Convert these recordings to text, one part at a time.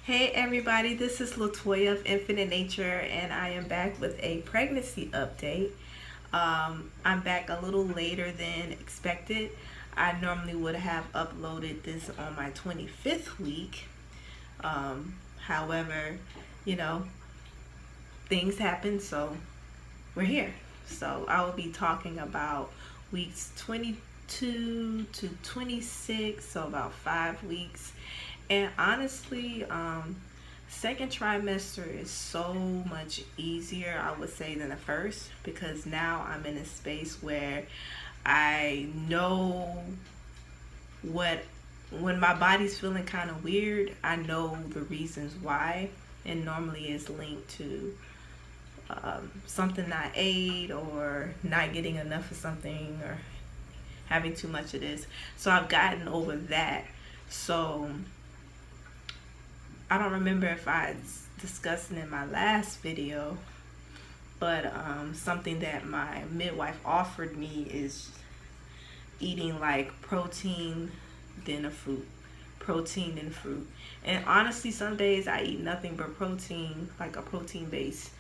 Hey everybody, this is LaToya of Infinite Nature, and I am back with a pregnancy update. I'm back a little later than expected. I normally would have uploaded this on my 25th week. However, you know, things happen, so we're here. So I will be talking about weeks 22 to 26, so about 5 weeks. And honestly, second trimester is so much easier, I would say, than the first, because now I'm in a space where I know what, when my body's feeling kind of weird, I know the reasons why, and normally it's linked to something I ate or not getting enough of something or having too much of this. So I've gotten over that. So I don't remember if I discussed it in my last video, but something that my midwife offered me is eating like protein then a fruit, protein then fruit. And honestly, some days I eat nothing but protein, like a protein based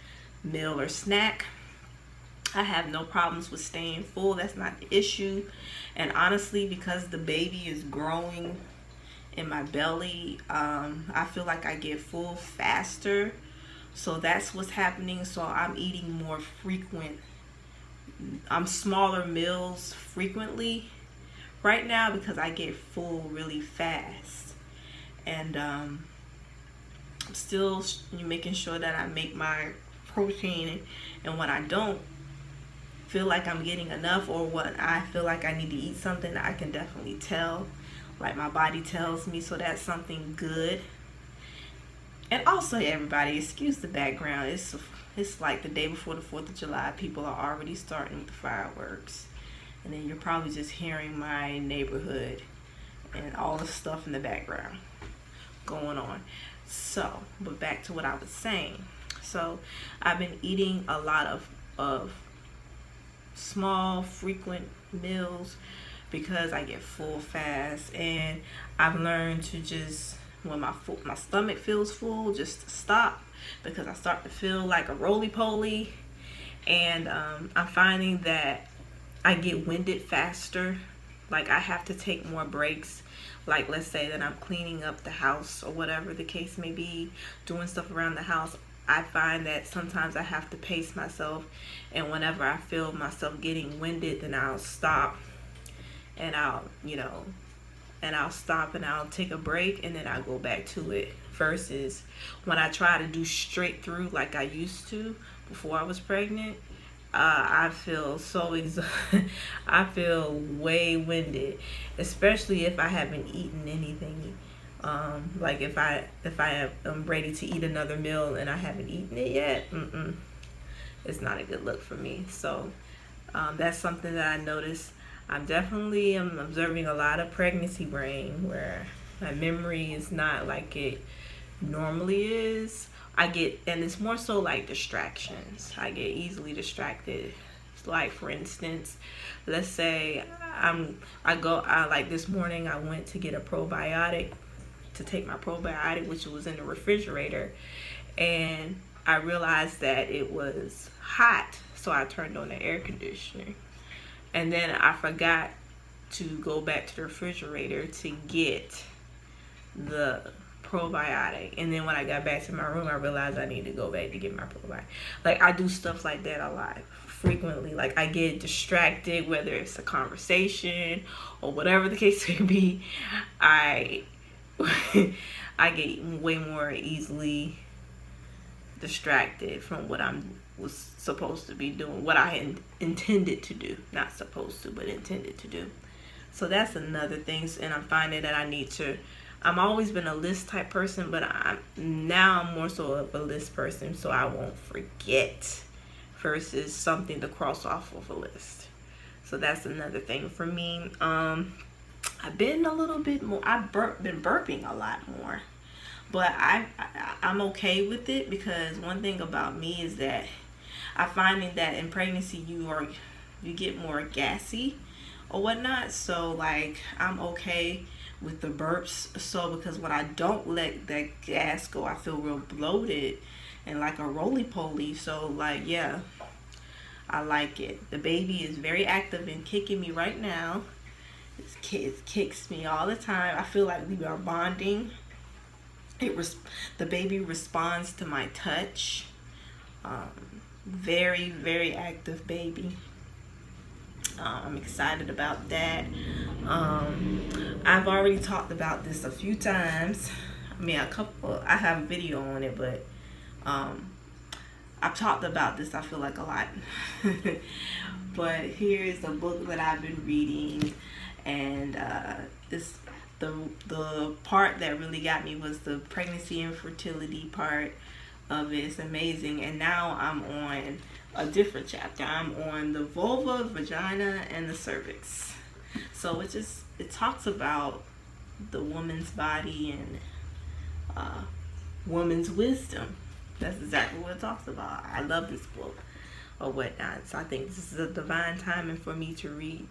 meal or snack. I have no problems with staying full. That's not the issue. And honestly, because the baby is growing in my belly, I feel like I get full faster. So that's what's happening. So I'm eating more frequent, smaller meals frequently right now because I get full really fast. And I'm still making sure that I make my protein. And when I don't feel like I'm getting enough, or when I feel like I need to eat something, I can definitely tell, like my body tells me. So that's something good. And also, everybody, excuse the background, it's like the day before the 4th of July. People are already starting with the fireworks, and then you're probably just hearing my neighborhood and all the stuff in the background going on. So, but back to what I was saying. So I've been eating a lot of small frequent meals because I get full fast, and I've learned to just, when my stomach feels full, just to stop, because I start to feel like a roly-poly. And I'm finding that I get winded faster. Like I have to take more breaks. Like let's say that I'm cleaning up the house or whatever the case may be, doing stuff around the house. I find that sometimes I have to pace myself, and whenever I feel myself getting winded, then I'll stop, and I'll stop and I'll take a break, and then I'll go back to it. Versus when I try to do straight through like I used to before I was pregnant, I feel so I feel way winded, especially if I haven't eaten anything. Like if I am ready to eat another meal and I haven't eaten it yet, it's not a good look for me. So that's something that I noticed. I'm definitely observing a lot of pregnancy brain where my memory is not like it normally is. And it's more so like distractions. I get easily distracted. Like for instance, let's say like this morning I went to get a probiotic, to take my probiotic, which was in the refrigerator, and I realized that it was hot, so I turned on the air conditioner. And then I forgot to go back to the refrigerator to get the probiotic. And then when I got back to my room, I realized I need to go back to get my probiotic. Like I do stuff like that a lot, frequently. Like I get distracted, whether it's a conversation or whatever the case may be. I get way more easily distracted from what was supposed to be doing, what I intended to do, not supposed to, but intended to do. So that's another thing. And I'm finding that I'm always been a list type person, but I'm more so of a list person, so I won't forget versus something to cross off of a list. So that's another thing for me. I've been a little bit more, been burping a lot more, but I'm okay with it, because one thing about me is that I'm finding that in pregnancy you get more gassy or whatnot. So like I'm okay with the burps. So because when I don't let that gas go, I feel real bloated and like a roly-poly. So like, yeah, I like it. The baby is very active and kicking me right now. It kicks me all the time. I feel like we are bonding. The baby responds to my touch. Very, very active baby. I'm excited about that. I've already talked about this a few times. I mean, I have a video on it, but I've talked about this, I feel like, a lot. But here's the book that I've been reading, and the part that really got me was the pregnancy and fertility part of it. It's amazing. And now I'm on a different chapter. I'm on the vulva, vagina, and the cervix. So it talks about the woman's body and woman's wisdom. That's exactly what it talks about. I love this book or whatnot. So I think this is a divine timing for me to read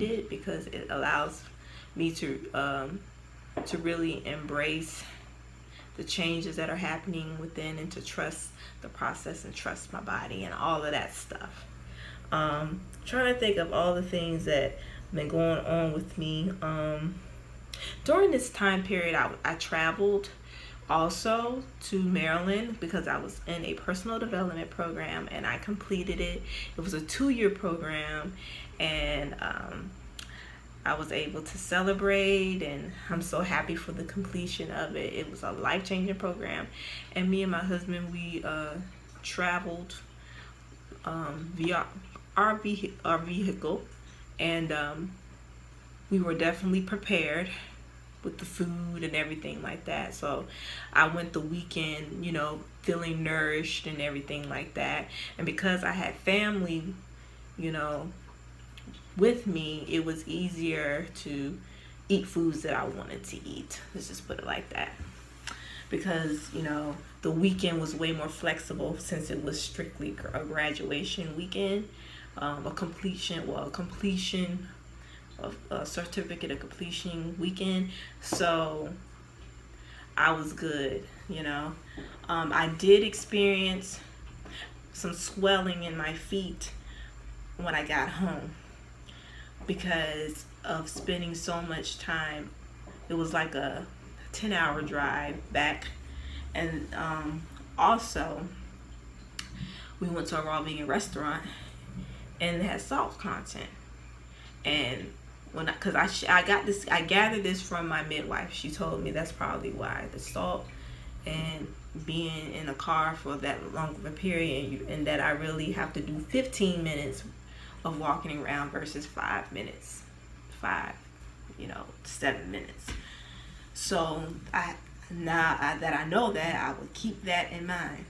it, because it allows me to really embrace the changes that are happening within, and to trust the process and trust my body and all of that stuff. Trying to think of all the things that have been going on with me. During this time period, I traveled also to Maryland because I was in a personal development program, and I completed it. It was a 2-year program, and I was able to celebrate, and I'm so happy for the completion of it. It was a life-changing program, and me and my husband, we traveled via our vehicle, and we were definitely prepared with the food and everything like that. So I went the weekend, feeling nourished and everything like that. And because I had family, with me, it was easier to eat foods that I wanted to eat. Let's just put it like that. Because, the weekend was way more flexible, since it was strictly a graduation weekend, a completion of a certificate of completion weekend. So I was good, I did experience some swelling in my feet when I got home, because of spending so much time. It was like a 10-hour drive back, and also we went to a raw vegan restaurant, and it had salt content. And I gathered this from my midwife. She told me that's probably why, the salt and being in a car for that long of a period, and that I really have to do 15 minutes of walking around versus 5 minutes, 7 minutes. So now that I know that, I will keep that in mind.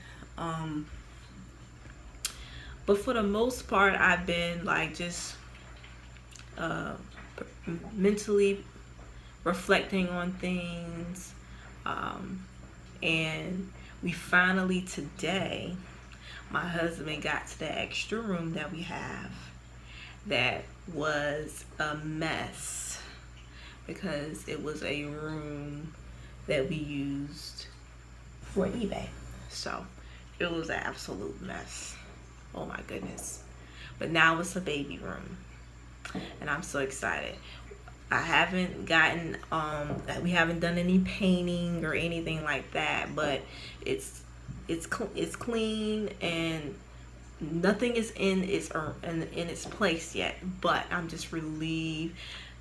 But for the most part, I've been like just mentally reflecting on things, and we finally today, my husband got to the extra room that we have that was a mess, because it was a room that we used for eBay. So it was an absolute mess. Oh my goodness. But now it's a baby room, and I'm so excited. I haven't gotten we haven't done any painting or anything like that, but it's clean, and nothing is in its place yet. But I'm just relieved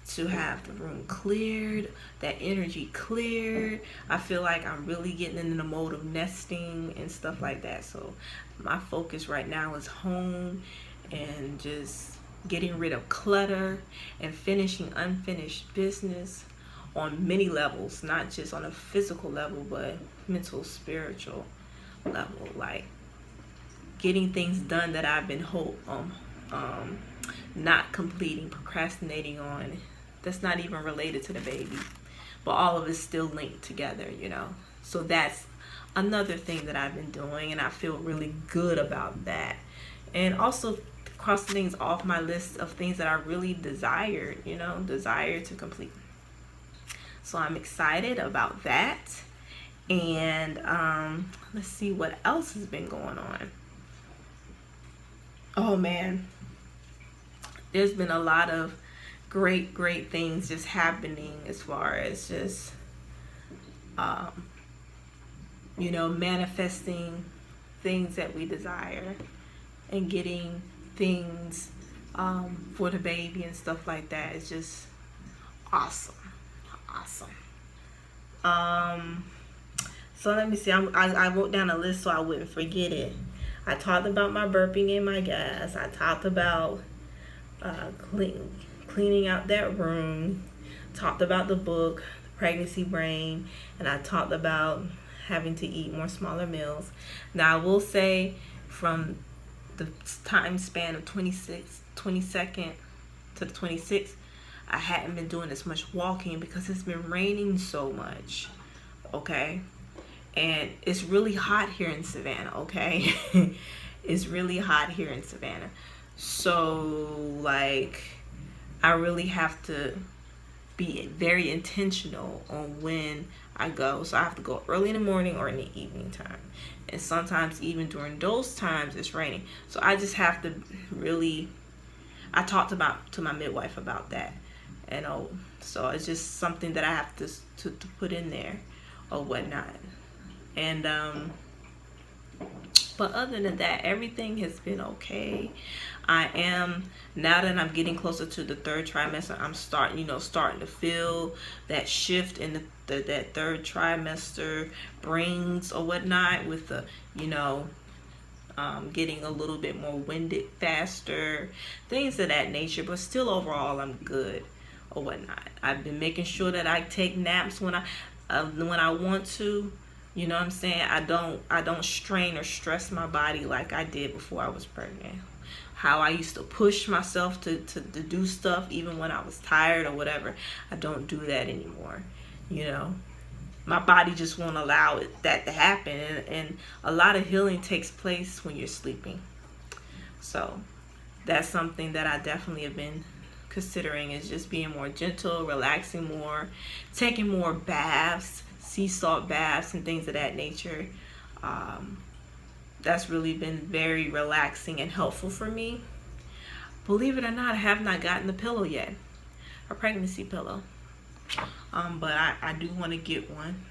to have the room cleared, that energy cleared. I feel like I'm really getting in the mode of nesting and stuff like that. So my focus right now is home, and just getting rid of clutter and finishing unfinished business on many levels, not just on a physical level, but mental, spiritual level. Like getting things done that I've been not completing, procrastinating on, that's not even related to the baby, but all of it's still linked together, So that's another thing that I've been doing, and I feel really good about that. And also cross things off my list of things that I really desire to complete. So I'm excited about that. And let's see what else has been going on. Oh man, there's been a lot of great things just happening as far as just manifesting things that we desire and getting things for the baby and stuff like that. It's just awesome. So let me see. I wrote down a list so I wouldn't forget it. I talked about my burping and my gas. I talked about cleaning out that room. Talked about the book, The Pregnancy Brain, and I talked about having to eat more smaller meals. Now I will say, from the time span of 22nd to the 26th, I hadn't been doing as much walking because it's been raining so much. Okay, and it's really hot here in Savannah. Okay, it's really hot here in Savannah. So like, I really have to be very intentional on when I go. So I have to go early in the morning or in the evening time. And sometimes even during those times it's raining. So I just have to really, I talked to my midwife about that. And so it's just something that I have to put in there or whatnot. And but other than that, everything has been okay. I am, now that I'm getting closer to the third trimester, I'm starting to feel that shift in that third trimester brings or whatnot, with the getting a little bit more winded faster, things of that nature. But still, overall, I'm good or whatnot. I've been making sure that I take naps when I want to. You know what I'm saying? I don't strain or stress my body like I did before I was pregnant. How I used to push myself to do stuff even when I was tired or whatever. I don't do that anymore. My body just won't allow that to happen. And a lot of healing takes place when you're sleeping. So that's something that I definitely have been considering, is just being more gentle, relaxing more, taking more baths, sea salt baths and things of that nature. That's really been very relaxing and helpful for me. Believe it or not, I have not gotten the pillow yet, a pregnancy pillow. But I do want to get one,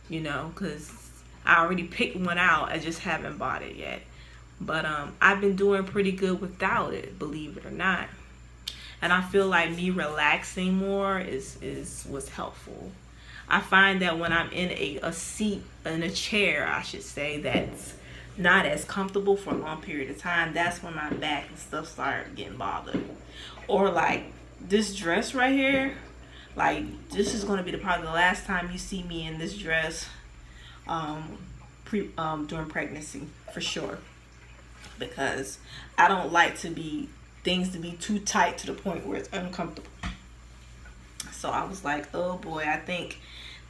because I already picked one out. I just haven't bought it yet. But I've been doing pretty good without it, believe it or not. And I feel like me relaxing more is what's helpful. I find that when I'm in a seat, in a chair, I should say, that's not as comfortable for a long period of time, that's when my back and stuff start getting bothered. Or like this dress right here, like this is going to be probably the last time you see me in this dress during pregnancy, for sure, because I don't like things to be too tight to the point where it's uncomfortable. So I was like, oh boy, I think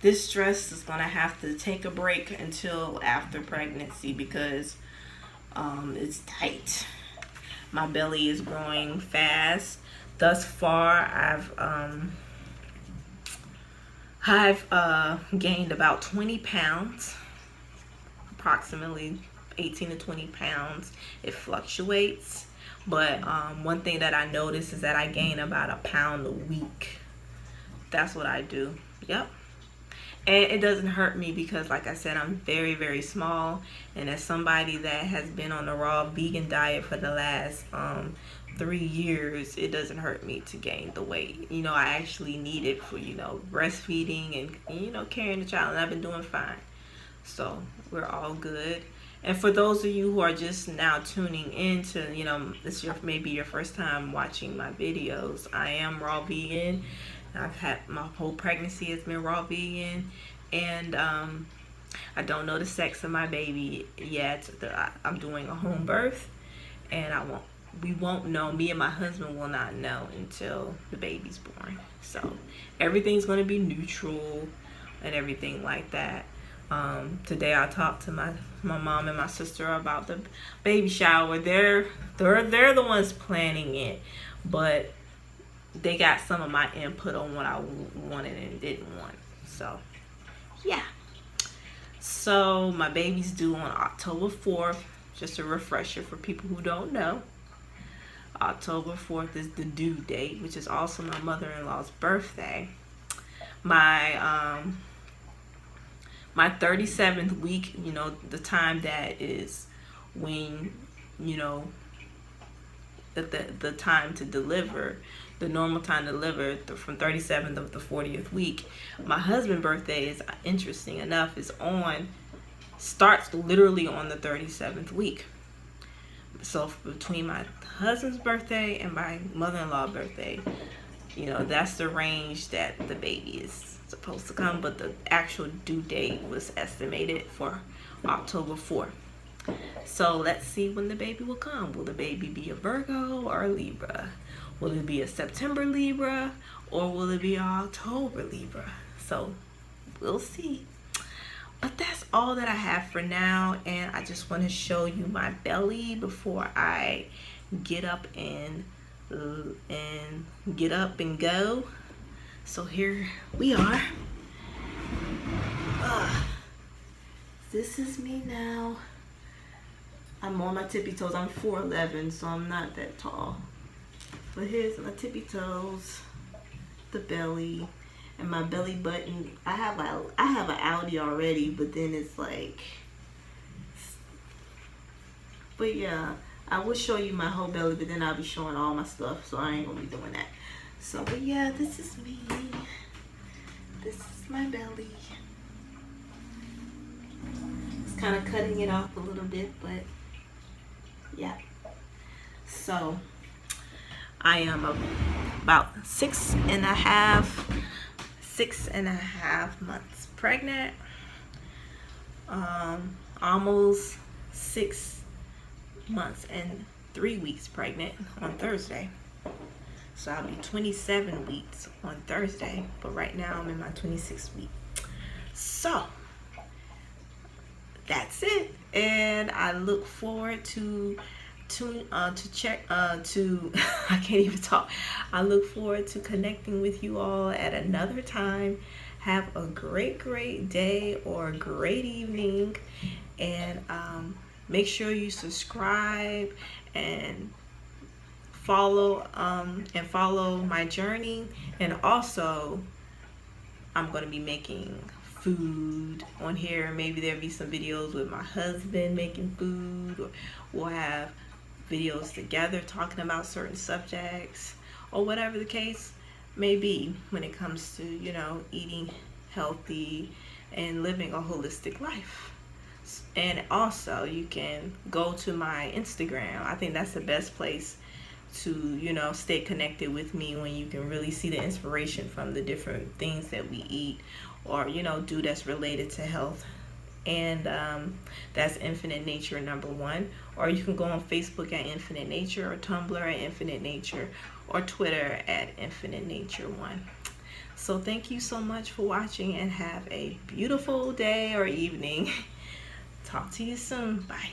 this dress is going to have to take a break until after pregnancy, because it's tight. My belly is growing fast. Thus far, I've gained about 20 pounds, approximately 18 to 20 pounds. It fluctuates. But one thing that I notice is that I gain about a pound a week. That's what I do. Yep. And it doesn't hurt me because, like I said, I'm very, very small. And as somebody that has been on the raw vegan diet for the last 3 years, it doesn't hurt me to gain the weight. I actually need it for, breastfeeding and, carrying the child. And I've been doing fine. So we're all good. And for those of you who are just now tuning in to, this is maybe your first time watching my videos, I am raw vegan. I've had my whole pregnancy has been raw vegan, and I don't know the sex of my baby yet. I'm doing a home birth, and we won't know. Me and my husband will not know until the baby's born. So everything's going to be neutral and everything like that. Today I talked to my mom and my sister about the baby shower. They're the ones planning it, but they got some of my input on what I wanted and didn't want. So yeah. So my baby's due on October 4th. Just a refresher for people who don't know. October 4th is the due date, which is also my mother-in-law's birthday. My 37th week, you know, the time that is when, you know, the time to deliver, the normal time to deliver from 37th of the 40th week. My husband's birthday is, interesting enough, starts literally on the 37th week. So between my husband's birthday and my mother-in-law's birthday, you know, that's the range that the baby is supposed to come, but the actual due date was estimated for October 4th. So let's see when the baby will come. Will the baby be a Virgo or a Libra? Will it be a September Libra or will it be an October Libra? So we'll see. But that's all that I have for now, and I just want to show you my belly before I get up and go. So here we are. This is me now. I'm on my tippy toes. I'm 4'11", so I'm not that tall. But here's my tippy toes, the belly, and my belly button. I have an Audi already, but then it's like, but yeah, I will show you my whole belly, but then I'll be showing all my stuff, so I ain't gonna be doing that. So, but yeah, this is me. This is my belly. It's kind of cutting it off a little bit, but yeah. So I am about 6.5 months pregnant. Almost 6 months and 3 weeks pregnant on Thursday. So I'll be 27 weeks on Thursday, but right now I'm in my 26th week. So that's it, and I look forward to I can't even talk. I look forward to connecting with you all at another time. Have a great day or a great evening, and make sure you subscribe and follow my journey. And also I'm going to be making food on here. Maybe there'll be some videos with my husband making food, or we'll have videos together talking about certain subjects, or whatever the case may be when it comes to, you know, eating healthy and living a holistic life. And also you can go to my Instagram. I think that's the best place to, you know, stay connected with me, when you can really see the inspiration from the different things that we eat or, you know, do that's related to health. And that's Infinite Nature #1. Or you can go on Facebook at Infinite Nature, or Tumblr at Infinite Nature, or Twitter at Infinite Nature 1. So thank you so much for watching, and have a beautiful day or evening. Talk to you soon. Bye.